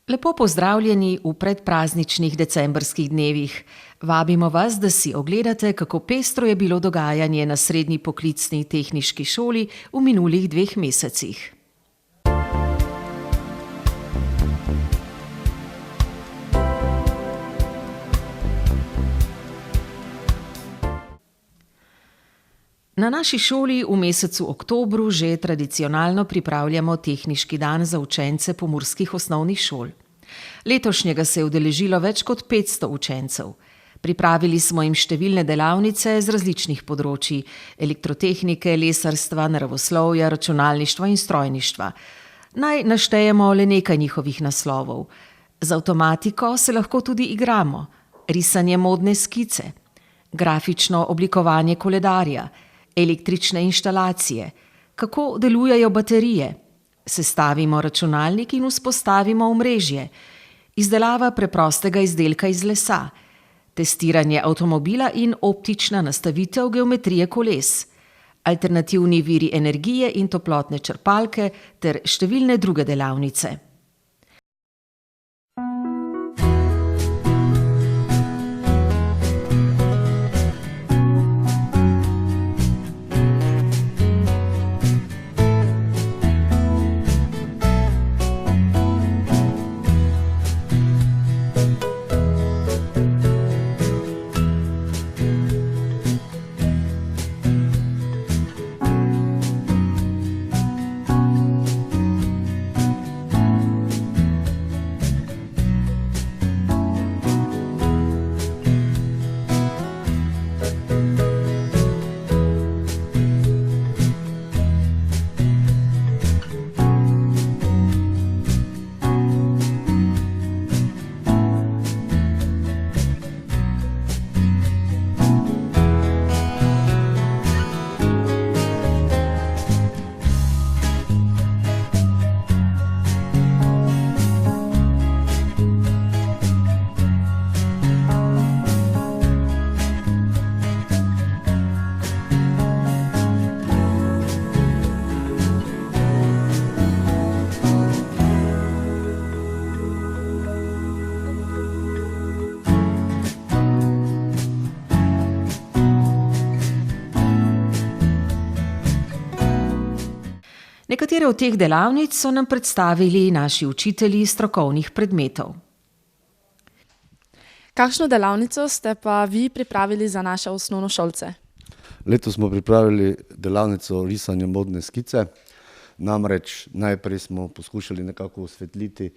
Lepo pozdravljeni v predprazničnih decembrskih dnevih. Vabimo vas, da si ogledate, kako pestro je bilo dogajanje na Srednji poklicni tehniški šoli v minulih 2 mesecih. Na naši šoli v mesecu oktobru že tradicionalno pripravljamo tehniški dan za učence pomurskih osnovnih šol. Letošnjega se je udeležilo več kot 500 učencev. Pripravili smo jim številne delavnice z različnih področij: elektrotehnike, lesarstva, naravoslovja, računalništva in strojništva. Naj naštejemo le nekaj njihovih naslovov. Z avtomatiko se lahko tudi igramo, risanje modne skice, grafično oblikovanje koledarja, električne inštalacije, kako delujejo baterije, sestavimo računalnik in vzpostavimo omrežje, izdelava preprostega izdelka iz lesa, testiranje avtomobila in optična nastavitev geometrije koles, alternativni viri energije in toplotne črpalke ter številne druge delavnice. Nekatere od teh delavnic so nam predstavili naši učitelji strokovnih predmetov. Kakšno delavnico ste pa vi pripravili za naše osnovnošolce? Letos smo pripravili delavnico risanja modne skice. Namreč najprej smo poskušali nekako osvetliti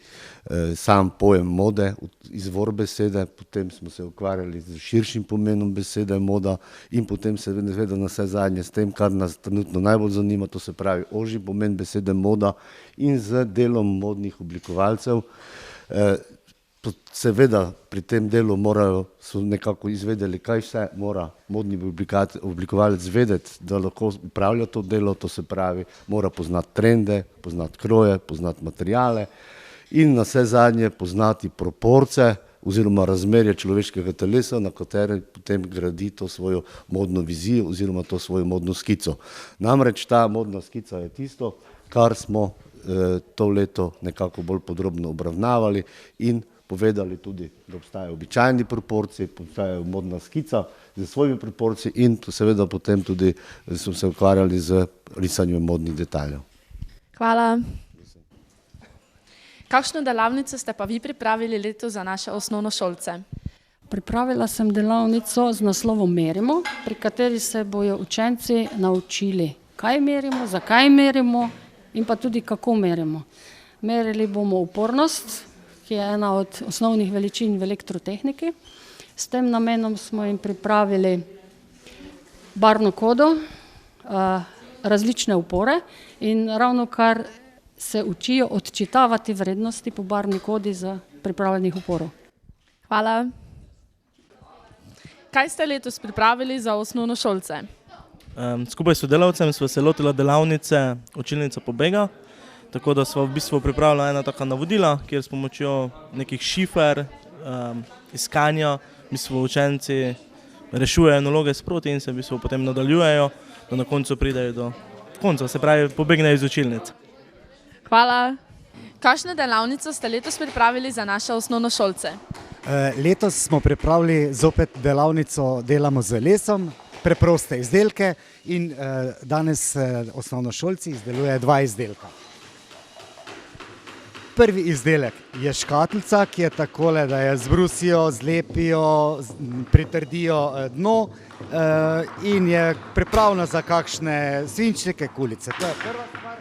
sam pojem mode, izvor besede, potem smo se ukvarjali z širšim pomenom besede moda in potem seveda na vse zadnje s tem, kar nas trenutno najbolj zanima, to se pravi ožji pomen besede moda in z delom modnih oblikovalcev. Seveda pri tem delu so nekako izvedeli, kaj vse mora modni oblikovalec vedeti, da lahko upravlja to delo, to se pravi, mora poznati trende, poznati kroje, poznati materijale in na vse zadnje poznati proporce oziroma razmerje človeškega telesa, na katere potem gradi to svojo modno vizijo oziroma to svojo modno skico. Namreč ta modna skica je tisto, kar smo to leto nekako bolj podrobno obravnavali in povedali tudi, da obstajajo običajni proporci, obstajajo modna skica z svojimi proporci in seveda potem tudi smo se ukvarjali z risanjem modnih detajlov. Hvala. Kakšno delavnico ste pa vi pripravili letos za naše osnovnošolce? Pripravila sem delavnico z naslovom Merimo, pri kateri se bojo učenci naučili, kaj merimo, zakaj merimo in pa tudi kako merimo. Merili bomo upornost, ki je ena od osnovnih veličin v elektrotehniki. S tem namenom smo jim pripravili barvno kodo, različne upore in ravnokar se učijo odčitavati vrednosti po barvni kodi za pripravljenih uporov. Hvala. Kaj ste letos pripravili za osnovnošolce? Skupaj s sodelavcem sva se lotila delavnice Učilnica pobega. tako da smo v bistvu pripravili ena taka navodila, kjer s pomočjo nekih šifer, iskanja, v bistvu učenci rešujejo naloge sproti in se v bistvu potem nadaljujejo, da na koncu pridejo do konca, se pravi pobegnejo iz učilnice. Hvala. Kakšno delavnico ste letos pripravili za naše osnovnošolce? Letos smo pripravili zopet delavnico Delamo z lesom, preproste izdelke in danes osnovnošolci izdelujejo 2 izdelka. Prvi izdelek je škatlica, ki je takole, da jo zbrusijo, zlepijo, pritrdijo dno in je pripravljena za kakšne svinčnike, kulice. To je prva stvar.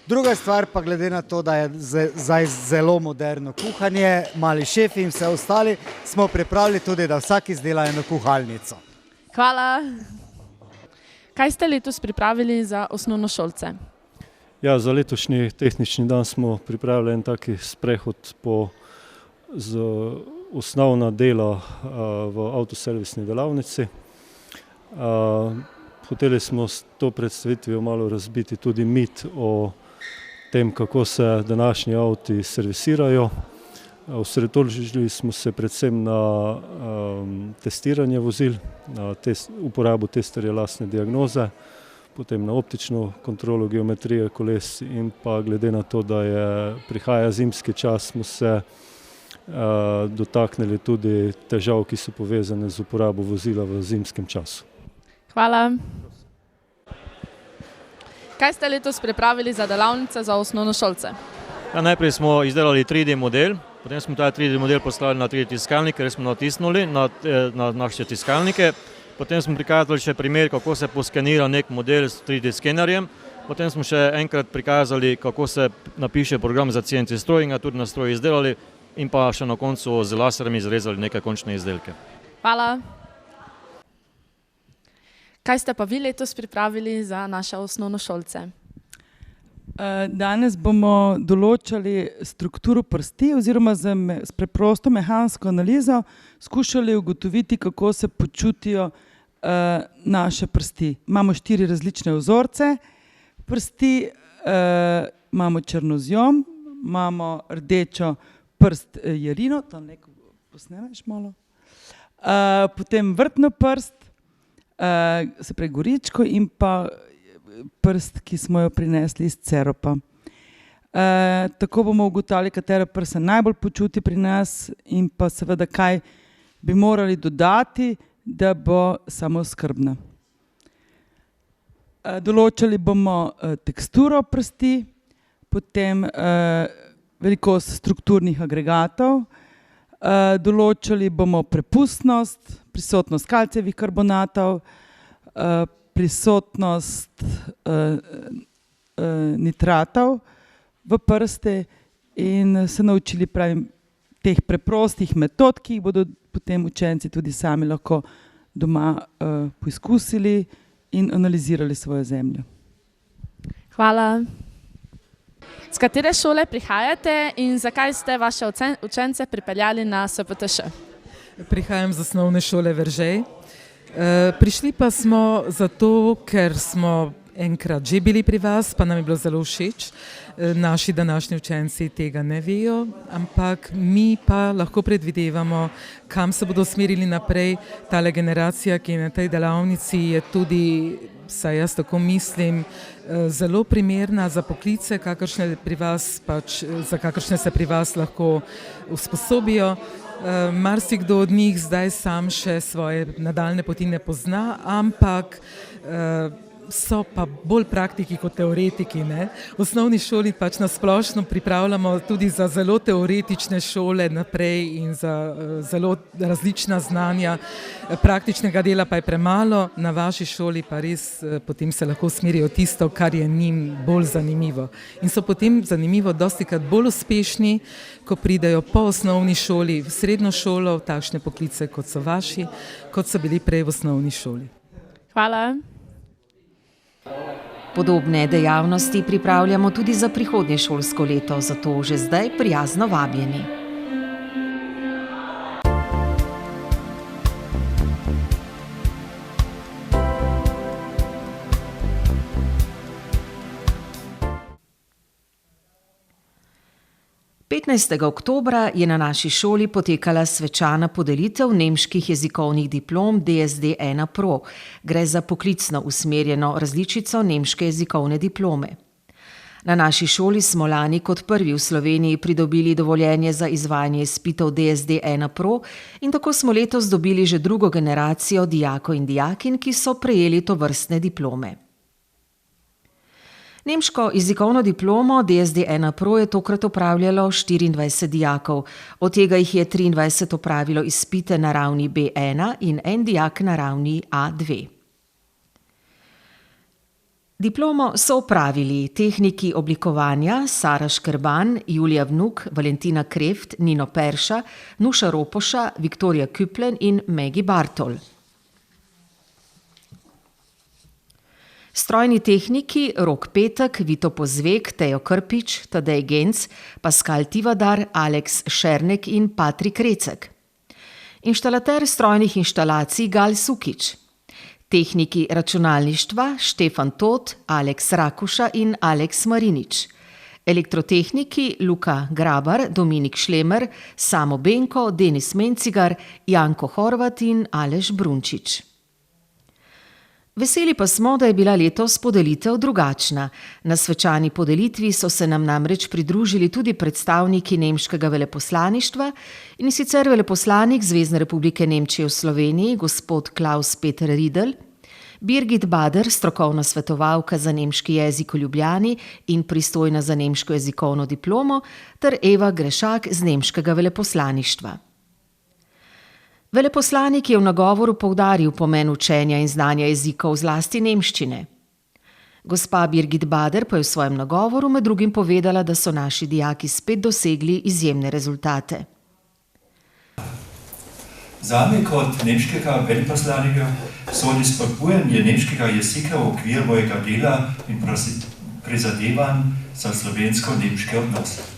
Druga stvar pa glede na to, da je zdaj zelo moderno kuhanje, mali šefi in vse ostali, smo pripravili tudi, da vsak izdela eno kuhalnico. Hvala. Kaj ste letos pripravili za osnovnošolce? Ja, za letošnji tehnični dan smo pripravili en taki sprehod z osnovna dela v avtoservisni delavnici. Hoteli smo s to predstavitvijo malo razbiti tudi mit o tem, kako se današnji avti servisirajo. Osredotočili smo se predvsem na testiranje vozil, na uporabo testerja lastne diagnoze, potem na optično kontrolo geometrije koles in pa glede na to, da prihaja zimski čas, smo se dotaknili tudi težav, ki so povezane z uporabo vozila v zimskem času. Hvala. Kaj ste letos pripravili za delavnice za osnovnošolce? Ja, najprej smo izdelali 3D model, potem smo ta 3D model poslali na 3D tiskalnik, ker smo natisnuli na naše tiskalnike. Potem smo prikazali še primer, kako se poskenira nek model s 3D skenerjem. Potem smo še enkrat prikazali, kako se napiše program za CNC stroj in ga tudi na stroj izdelali in pa še na koncu z laserjem izrezali neke končne izdelke. Hvala. Kaj ste pa vi letos pripravili za naše osnovnošolce? Danes bomo določali strukturo prsti oziroma s preprosto mehansko analizo skušali ugotoviti, kako se počutijo naše prsti. Imamo 4 različne vzorce prsti, imamo črnozjom, imamo rdečo prst jarino, tam neko posnemeš malo, potem vrtno prst, se pravi goričko in pa prst, ki smo jo prinesli iz Ceropa. Tako bomo ugotavljali, katera prst se najbolj počuti pri nas in pa seveda, kaj bi morali dodati, da bo samooskrbna. Določali bomo teksturo prsti, potem velikost strukturnih agregatov, določali bomo prepustnost, prisotnost kalcijevih karbonatov, prisotnost nitratov v prsti in se naučili teh preprostih metod, ki jih bodo potem učenci tudi sami lahko doma poizkusili in analizirali svojo zemljo. Hvala. Z katere šole prihajate in zakaj ste vaše učence pripeljali na SPTŠ? Prihajam z osnovne šole Veržej. Prišli pa smo zato, ker smo enkrat že bili pri vas, pa nam je bilo zelo všeč. Naši današnji učenci tega ne vejo, ampak mi pa lahko predvidevamo, kam se bodo usmerili naprej. Tale generacija, ki je na tej delavnici, je tudi, saj jaz tako mislim, zelo primerna za poklice, za kakršne se pri vas lahko usposobijo. Marsikdo od njih zdaj sam še svoje nadaljne poti ne pozna, ampak so pa bolj praktiki kot teoretiki. V osnovni šoli pač na splošno pripravljamo tudi za zelo teoretične šole naprej in za zelo različna znanja. Praktičnega dela pa je premalo, na vaši šoli pa res potem se lahko usmerijo tisto, kar je njim bolj zanimivo. In so potem zanimivo dostikrat bolj uspešni, ko pridejo po osnovni šoli v srednjo šolo, v takšne poklice, kot so vaši, kot so bili prej v osnovni šoli. Hvala. Podobne dejavnosti pripravljamo tudi za prihodnje šolsko leto, zato že zdaj prijazno vabljeni. 15. oktobra je na naši šoli potekala svečana podelitev nemških jezikovnih diplom DSD 1 Pro. Gre za poklicno usmerjeno različico nemške jezikovne diplome. Na naši šoli smo lani kot prvi v Sloveniji pridobili dovoljenje za izvajanje izpitov DSD 1 Pro in tako smo letos dobili že drugo generacijo dijakov in dijakinj, ki so prejeli tovrstne diplome. Nemško jezikovno diplomo DSD 1 Pro je tokrat opravljalo 24 dijakov, od tega jih je 23 opravilo izpite na ravni B1 in en dijak na ravni A2. Diplomo so opravili tehniki oblikovanja Sara Škrban, Julija Vnuk, Valentina Kreft, Nino Perša, Nuša Ropoša, Viktorija Küplen in Megi Bartol. Strojni tehniki Rok Petek, Vito Pozvek, Tejo Krpič, Tadej Genc, Pascal Tivadar, Aleks Šernek in Patrik Recek. Inštalater strojnih inštalacij Gal Sukič. Tehniki računalništva Štefan Tot, Aleks Rakuša in Aleks Marinič. Elektrotehniki Luka Grabar, Dominik Šlemer, Samo Benko, Denis Mencigar, Janko Horvat in Aleš Brunčič. Veseli pa smo, da je bila letos podelitev drugačna. Na svečani podelitvi so se nam namreč pridružili tudi predstavniki nemškega veleposlaništva, in sicer veleposlanik Zvezne republike Nemčije v Sloveniji, gospod Klaus Peter Riedel, Birgit Bader, strokovna svetovalka za nemški jezik v Ljubljani in pristojna za nemško jezikovno diplomo, ter Eva Grešak z nemškega veleposlaništva. Veleposlanik je v nagovoru poudaril pomen učenja in znanja jezikov, zlasti nemščine. Gospa Birgit Bader pa je v svojem nagovoru med drugim povedala, da so naši dijaki spet dosegli izjemne rezultate. Zame kot nemškega veleposlanika sodi spodbujanje nemškega jezika v okvir mojega dela in prizadevanj za slovensko-nemške odnose.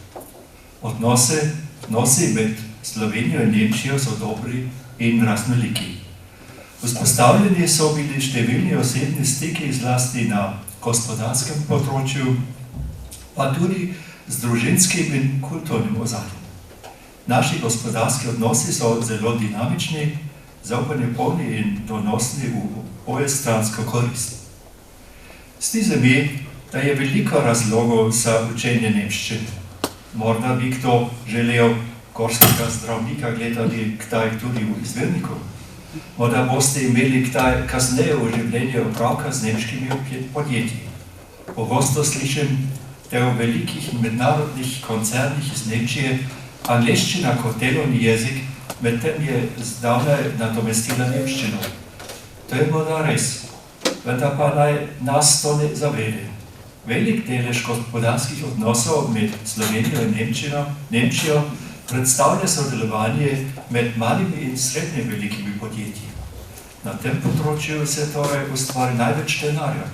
Odnosi med Slovenijo in Nemčijo so dobri in raznoliki. Vzpostavljeni so bili številni osebni stiki zlasti na gospodarskem področju, pa tudi z družinskim in kulturnim ozadjem. Naši gospodarski odnosi so zelo dinamični, zaupanje polni in donosni v obojestransko korist. Zdi se mi, da je veliko razlogov za učenje nemščine. Morda bi kdo želel gorskega zdravnika gledali kdaj tudi v izvirniku. Morda boste imeli kdaj kasneje v življenju opravka z nemškimi podjetji. Pogosto slišim, da je v velikih mednarodnih koncernih iz Nemčije angleščina kot delovni jezik, medtem je zdavnaj nadomestila nemščino. To je morda res, vendar pa naj nas to ne zavede. Velik delež gospodarskih odnosov med Slovenijo in Nemčijo predstavlja sodelovanje med malimi in srednje velikimi podjetji. Na tem področju se torej ustvari največ denarja.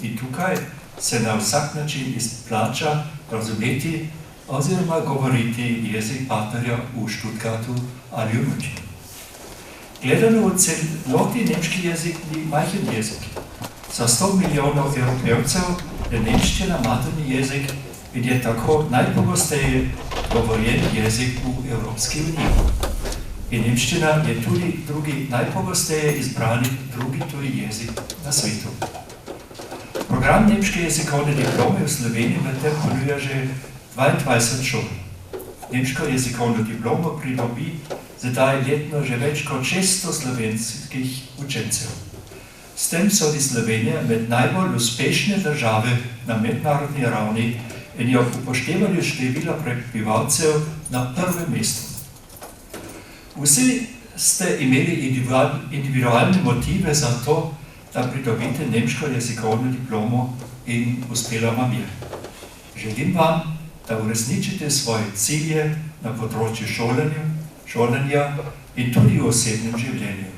In tukaj se na vsak način izplača razumeti oziroma govoriti jezik partnerja v Stuttgartu ali v Münchenu. Gledano v celoti nemški jezik ni majhen jezik. Za 100 milijonov Evropejcev je nemščina materni jezik in je tako najpogosteje govorjen jezik v Evropski uniji. In nemščina je tudi drugi najpogosteje izbrani drugi tuji jezik na svetu. Program nemške jezikovne diplome v Sloveniji medtem ponuja že 22 šol. Nemško jezikovno diplomo pridobi zdaj letno že več kot 600 slovenskih učencev. S tem sodi Slovenija med najbolj uspešne države na mednarodni ravni in je ob upoštevanju števila prebivalcev na prvem mestu. Vsi ste imeli individualne motive za to, da pridobite nemško jezikovno diplomo in uspelo vam je. Želim vam, da uresničite svoje cilje na področju šolanja in tudi v osebnem življenju.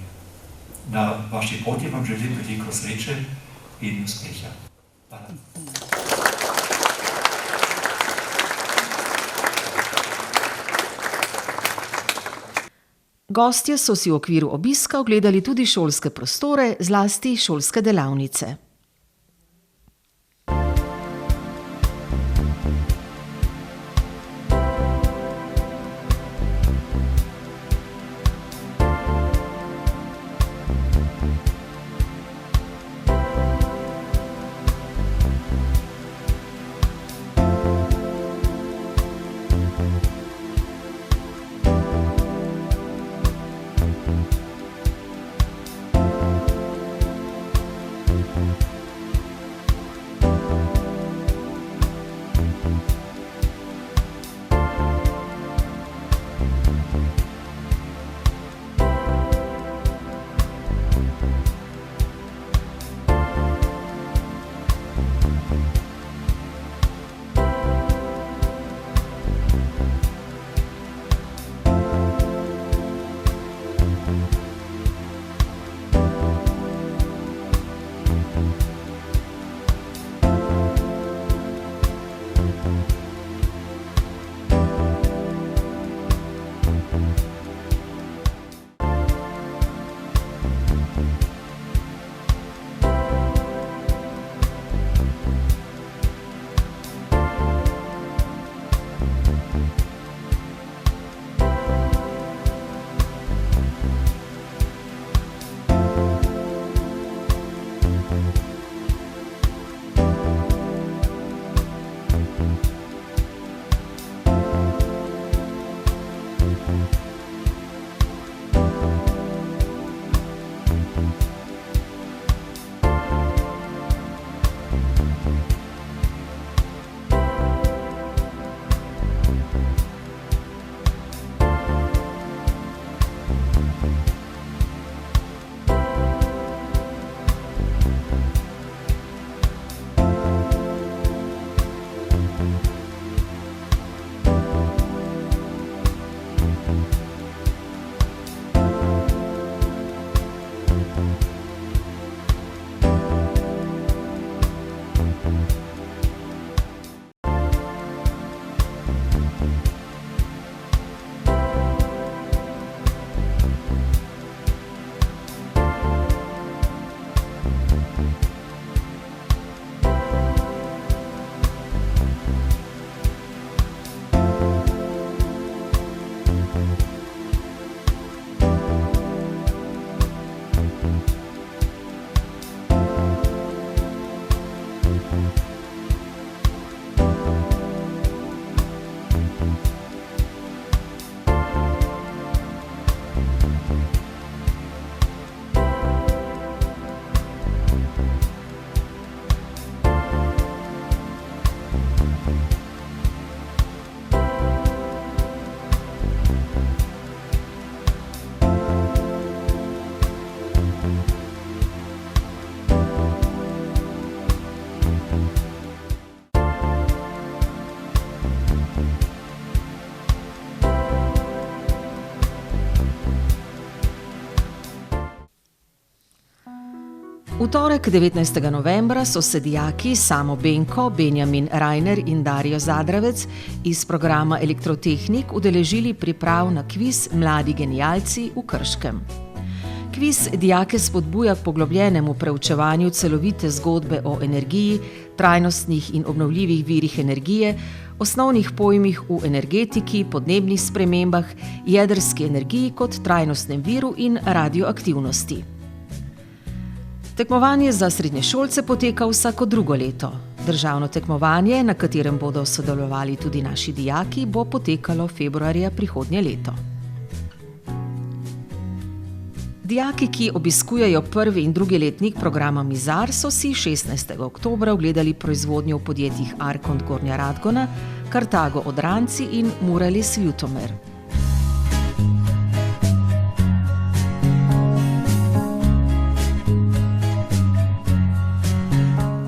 Na vaši poti vam želim veliko sreče in uspeha. Hvala. Gostje so si v okviru obiska ogledali tudi šolske prostore, zlasti šolske delavnice. V torek 19. novembra so se dijaki Samo Benko, Benjamin Rajner in Dario Zadravec iz programa Elektrotehnik udeležili priprav na kviz Mladi genialci v Krškem. Kviz dijake spodbuja k poglobljenemu preučevanju celovite zgodbe o energiji, trajnostnih in obnovljivih virih energije, osnovnih pojmih v energetiki, podnebnih spremembah, jedrski energiji kot trajnostnem viru in radioaktivnosti. Tekmovanje za srednješolce poteka vsako drugo leto. Državno tekmovanje, na katerem bodo sodelovali tudi naši dijaki, bo potekalo februarja prihodnje leto. Dijaki, ki obiskujejo prvi in drugi letnik programa Mizar, so si 16. oktobra ogledali proizvodnjo v podjetjih Arkont Gornja Radgona, Kartago Odranci in Muralis Ljutomer.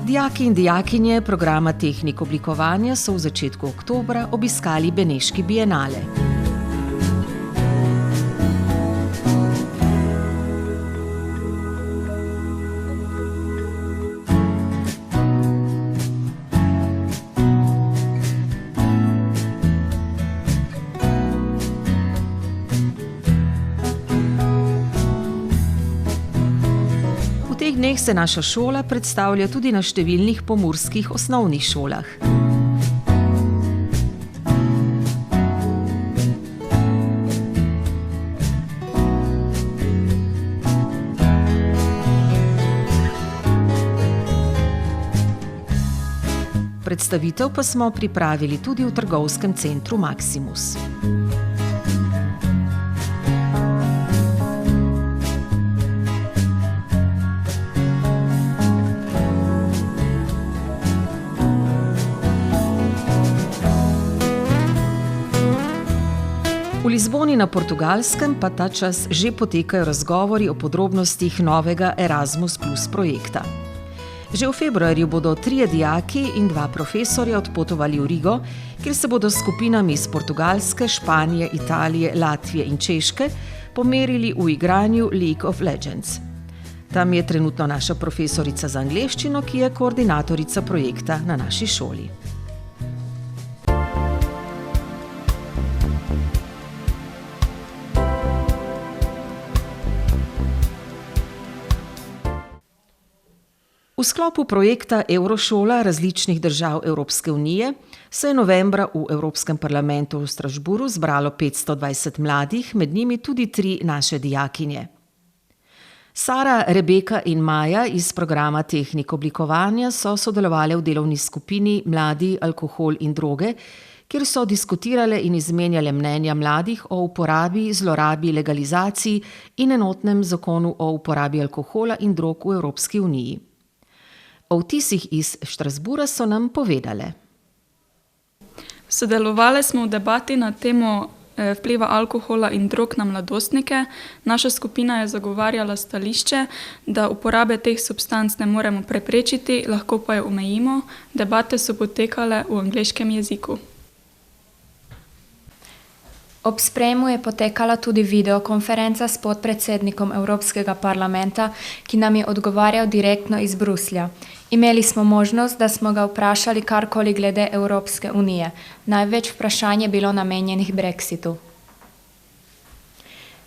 Dijaki in dijakinje programa Tehnik oblikovanja so v začetku oktobra obiskali Beneški bienale. V teh dneh se naša šola predstavlja tudi na številnih pomurskih osnovnih šolah. Predstavitev pa smo pripravili tudi v trgovskem centru Maximus. V Lizboni na Portugalskem pa ta čas že potekajo razgovori o podrobnostih novega Erasmus Plus projekta. Že v februarju bodo 3 dijaki in 2 profesorja odpotovali v Rigo, kjer se bodo s skupinami iz Portugalske, Španije, Italije, Latvije in Češke pomerili v igranju League of Legends. Tam je trenutno naša profesorica za angleščino, ki je koordinatorica projekta na naši šoli. V sklopu projekta Eurošola različnih držav Evropske unije se je novembra v Evropskem parlamentu v Strasbourgu zbralo 520 mladih, med njimi tudi 3 naše dijakinje. Sara, Rebeka in Maja iz programa Tehnik oblikovanja so sodelovali v delovni skupini Mladi, alkohol in droge, kjer so diskutirale in izmenjale mnenja mladih o uporabi, zlorabi, legalizaciji in enotnem zakonu o uporabi alkohola in drog v Evropski uniji. O vtisih iz Strasbourga so nam povedale. Sodelovali smo v debati na temo vpliva alkohola in drog na mladostnike. Naša skupina je zagovarjala stališče, da uporabe teh substanc ne moremo preprečiti, lahko pa jo omejimo. Debate so potekale v angleškem jeziku. Ob sprejemu je potekala tudi videokonferenca s podpredsednikom Evropskega parlamenta, ki nam je odgovarjal direktno iz Bruslja. Imeli smo možnost, da smo ga vprašali karkoli glede Evropske unije. Največ vprašanj je bilo namenjenih Brexitu.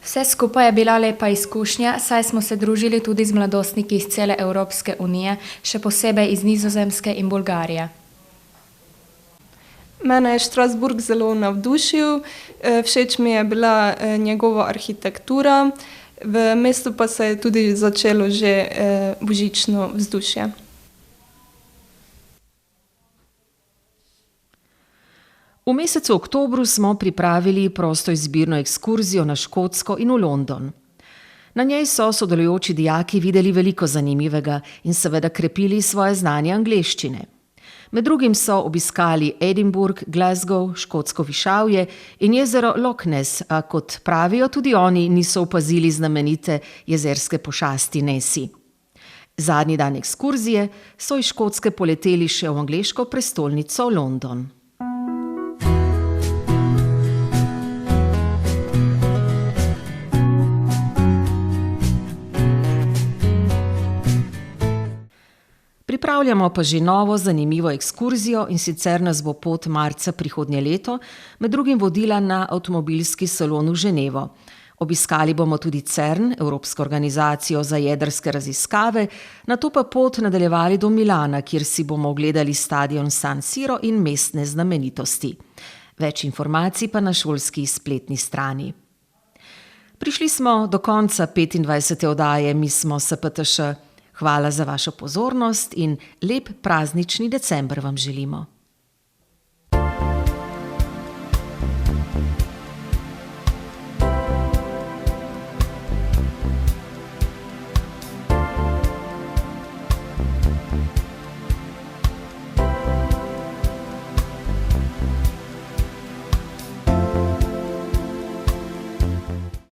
Vse skupaj je bila lepa izkušnja, saj smo se družili tudi z mladostniki iz cele Evropske unije, še posebej iz Nizozemske in Bolgarije. Mene je Strasbourg zelo navdušil, všeč mi je bila njegova arhitektura, v mestu pa se je tudi začelo že božično vzdušje. V mesecu oktobru smo pripravili prostoizbirno ekskurzijo na Škotsko in v London. Na njej so sodelujoči dijaki videli veliko zanimivega in seveda krepili svoje znanje angleščine. Med drugim so obiskali Edinburgh, Glasgow, škotsko višavje in jezero Loch Ness, a kot pravijo, tudi oni niso opazili znamenite jezerske pošasti Nessie. Zadnji dan ekskurzije so iz Škotske poleteli še v angleško prestolnico London. Pripravljamo pa že novo zanimivo ekskurzijo in sicer nas bo pot marca prihodnje leto med drugim vodila na avtomobilski salon v Ženevo. Obiskali bomo tudi CERN, Evropsko organizacijo za jedrske raziskave, nato pa pot nadaljevali do Milana, kjer si bomo ogledali stadion San Siro in mestne znamenitosti. Več informacij pa na šolski spletni strani. Prišli smo do konca 25. oddaje Mi smo SPTŠ. Hvala za vašo pozornost in lep praznični december vam želimo.